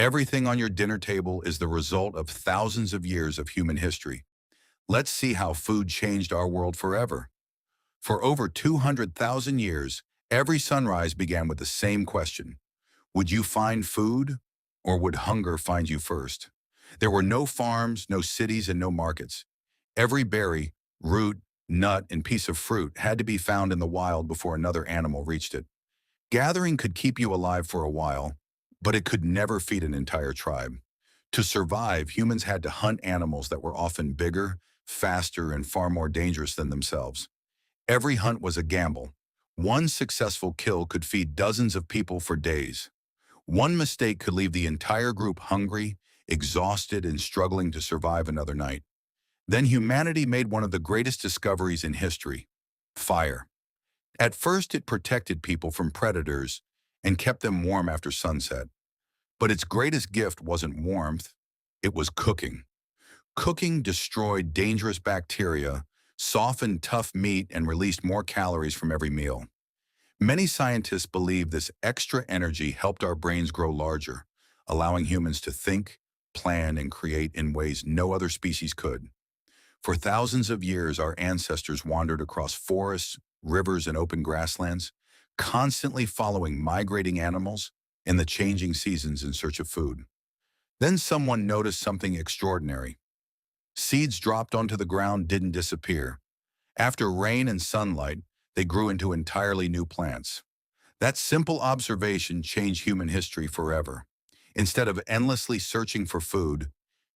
Everything on your dinner table is the result of thousands of years of human history. Let's see how food changed our world forever. For over 200,000 years, every sunrise began with the same question. Would you find food, or would hunger find you first? There were no farms, no cities, and no markets. Every berry, root, nut, and piece of fruit had to be found in the wild before another animal reached it. Gathering could keep you alive for a while, but it could never feed an entire tribe. To survive, humans had to hunt animals that were often bigger, faster, and far more dangerous than themselves. Every hunt was a gamble. One successful kill could feed dozens of people for days. One mistake could leave the entire group hungry, exhausted, and struggling to survive another night. Then humanity made one of the greatest discoveries in history: fire. At first, it protected people from predators and kept them warm after sunset. But its greatest gift wasn't warmth, it was cooking. Cooking destroyed dangerous bacteria, softened tough meat, and released more calories from every meal. Many scientists believe this extra energy helped our brains grow larger, allowing humans to think, plan, and create in ways no other species could. For thousands of years, our ancestors wandered across forests, rivers, and open grasslands, constantly following migrating animals and the changing seasons in search of food. Then someone noticed something extraordinary. Seeds dropped onto the ground didn't disappear. After rain and sunlight, they grew into entirely new plants. That simple observation changed human history forever. Instead of endlessly searching for food,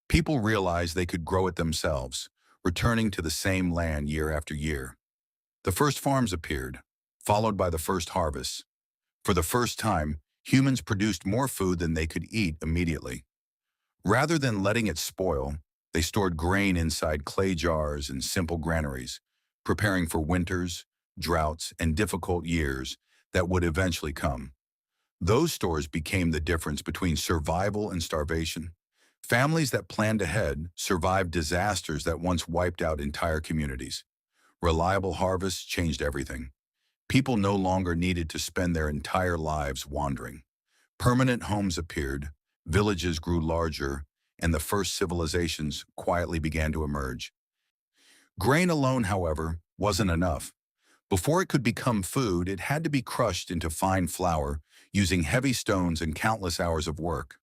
people realized they could grow it themselves, returning to the same land year after year. The first farms appeared, followed by the first harvests. For the first time, humans produced more food than they could eat immediately. Rather than letting it spoil, they stored grain inside clay jars and simple granaries, preparing for winters, droughts, and difficult years that would eventually come. Those stores became the difference between survival and starvation. Families that planned ahead survived disasters that once wiped out entire communities. Reliable harvests changed everything. People no longer needed to spend their entire lives wandering. Permanent homes appeared, villages grew larger, and the first civilizations quietly began to emerge. Grain alone, however, wasn't enough. Before it could become food, it had to be crushed into fine flour, using heavy stones and countless hours of work.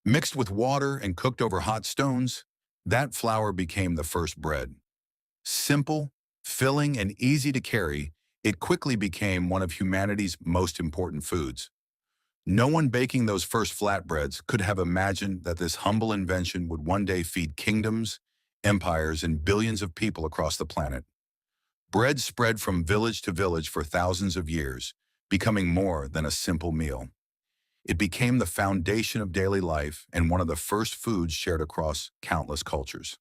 Mixed with water and cooked over hot stones, that flour became the first bread. Simple, filling, and easy to carry, it quickly became one of humanity's most important foods. No one baking those first flatbreads could have imagined that this humble invention would one day feed kingdoms, empires, and billions of people across the planet. Bread spread from village to village for thousands of years, becoming more than a simple meal. It became the foundation of daily life and one of the first foods shared across countless cultures.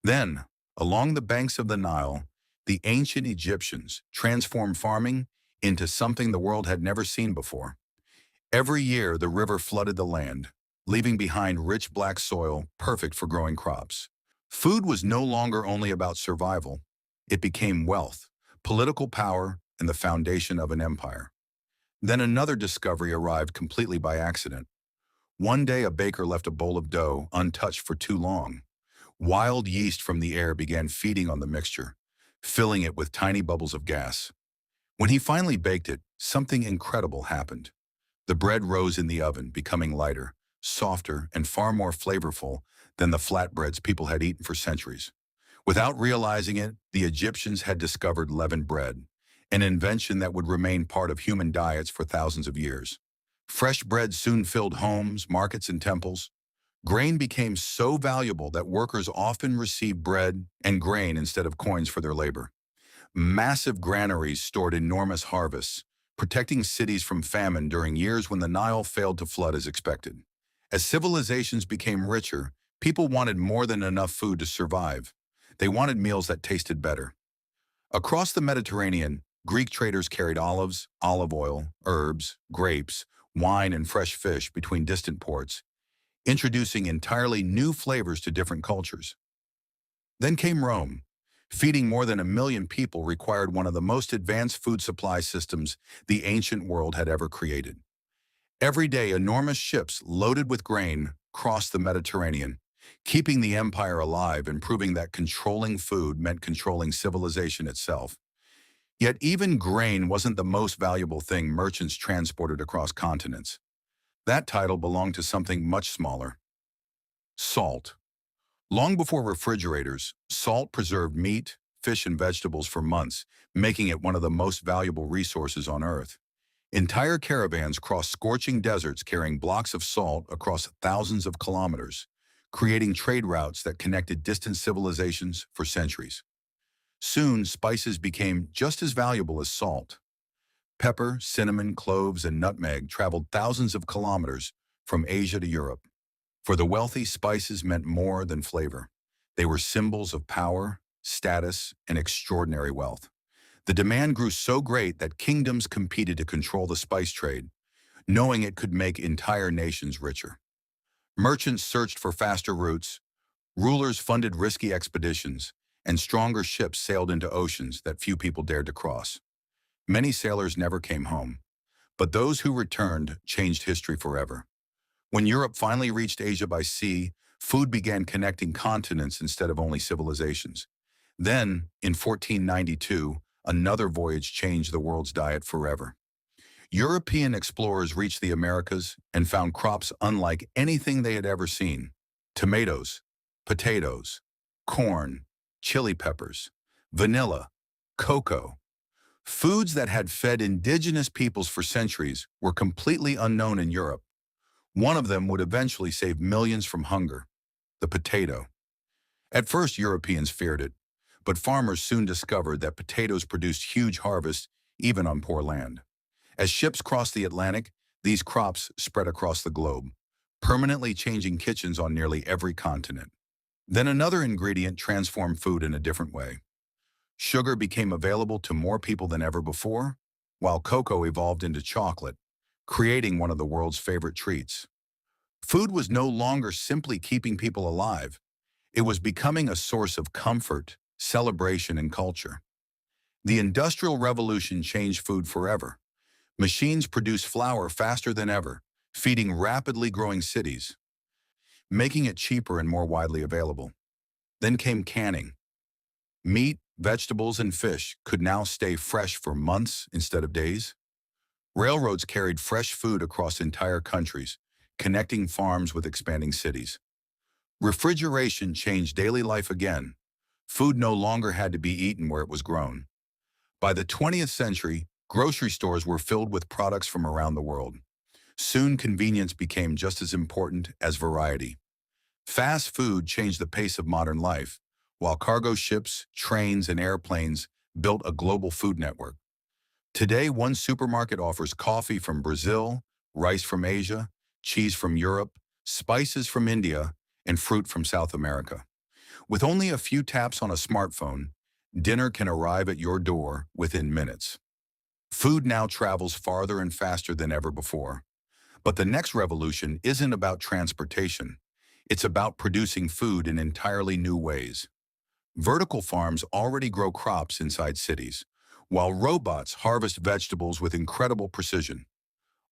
Then, along the banks of the Nile, the ancient Egyptians transformed farming into something the world had never seen before. Every year, the river flooded the land, leaving behind rich black soil perfect for growing crops. Food was no longer only about survival. It became wealth, political power, and the foundation of an empire. Then another discovery arrived completely by accident. One day, a baker left a bowl of dough untouched for too long. Wild yeast from the air began feeding on the mixture, filling it with tiny bubbles of gas. When he finally baked it, something incredible happened. The bread rose in the oven, becoming lighter, softer, and far more flavorful than the flatbreads people had eaten for centuries. Without realizing it, the Egyptians had discovered leavened bread, an invention that would remain part of human diets for thousands of years. Fresh bread soon filled homes, markets, and temples. Grain became so valuable that workers often received bread and grain instead of coins for their labor. Massive granaries stored enormous harvests, protecting cities from famine during years when the Nile failed to flood as expected. As civilizations became richer, people wanted more than enough food to survive. They wanted meals that tasted better. Across the Mediterranean, Greek traders carried olives, olive oil, herbs, grapes, wine, and fresh fish between distant ports, introducing entirely new flavors to different cultures. Then came Rome. Feeding more than 1 million people required one of the most advanced food supply systems the ancient world had ever created. Every day, enormous ships loaded with grain crossed the Mediterranean, keeping the empire alive and proving that controlling food meant controlling civilization itself. Yet even grain wasn't the most valuable thing merchants transported across continents. That title belonged to something much smaller: salt. Long before refrigerators, salt preserved meat, fish, and vegetables for months, making it one of the most valuable resources on Earth. Entire caravans crossed scorching deserts carrying blocks of salt across thousands of kilometers, creating trade routes that connected distant civilizations for centuries. Soon, spices became just as valuable as salt. Pepper, cinnamon, cloves, and nutmeg traveled thousands of kilometers from Asia to Europe. For the wealthy, spices meant more than flavor. They were symbols of power, status, and extraordinary wealth. The demand grew so great that kingdoms competed to control the spice trade, knowing it could make entire nations richer. Merchants searched for faster routes, rulers funded risky expeditions, and stronger ships sailed into oceans that few people dared to cross. Many sailors never came home, but those who returned changed history forever. When Europe finally reached Asia by sea, food began connecting continents instead of only civilizations. Then, in 1492, another voyage changed the world's diet forever. European explorers reached the Americas and found crops unlike anything they had ever seen: tomatoes, potatoes, corn, chili peppers, vanilla, cocoa. Foods that had fed indigenous peoples for centuries were completely unknown in Europe. One of them would eventually save millions from hunger: the potato. At first, Europeans feared it, but farmers soon discovered that potatoes produced huge harvests even on poor land. As ships crossed the Atlantic, these crops spread across the globe, permanently changing kitchens on nearly every continent. Then another ingredient transformed food in a different way. Sugar became available to more people than ever before, while cocoa evolved into chocolate, creating one of the world's favorite treats. Food was no longer simply keeping people alive. It was becoming a source of comfort, celebration, and culture. The Industrial Revolution changed food forever. Machines produced flour faster than ever, feeding rapidly growing cities, making it cheaper and more widely available. Then came canning. Meat, vegetables, and fish could now stay fresh for months instead of days. Railroads carried fresh food across entire countries, connecting farms with expanding cities. Refrigeration changed daily life again. Food no longer had to be eaten where it was grown. By the 20th century, grocery stores were filled with products from around the world. Soon, convenience became just as important as variety. Fast food changed the pace of modern life, while cargo ships, trains, and airplanes built a global food network. Today, one supermarket offers coffee from Brazil, rice from Asia, cheese from Europe, spices from India, and fruit from South America. With only a few taps on a smartphone, dinner can arrive at your door within minutes. Food now travels farther and faster than ever before. But the next revolution isn't about transportation. It's about producing food in entirely new ways. Vertical farms already grow crops inside cities, while robots harvest vegetables with incredible precision.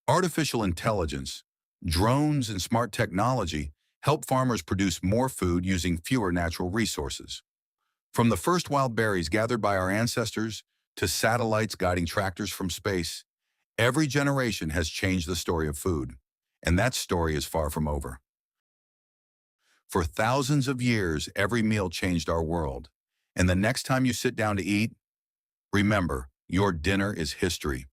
Artificial intelligence, drones, and smart technology help farmers produce more food using fewer natural resources. From the first wild berries gathered by our ancestors to satellites guiding tractors from space, every generation has changed the story of food, and that story is far from over. For thousands of years, every meal changed our world, and the next time you sit down to eat, remember, your dinner is history.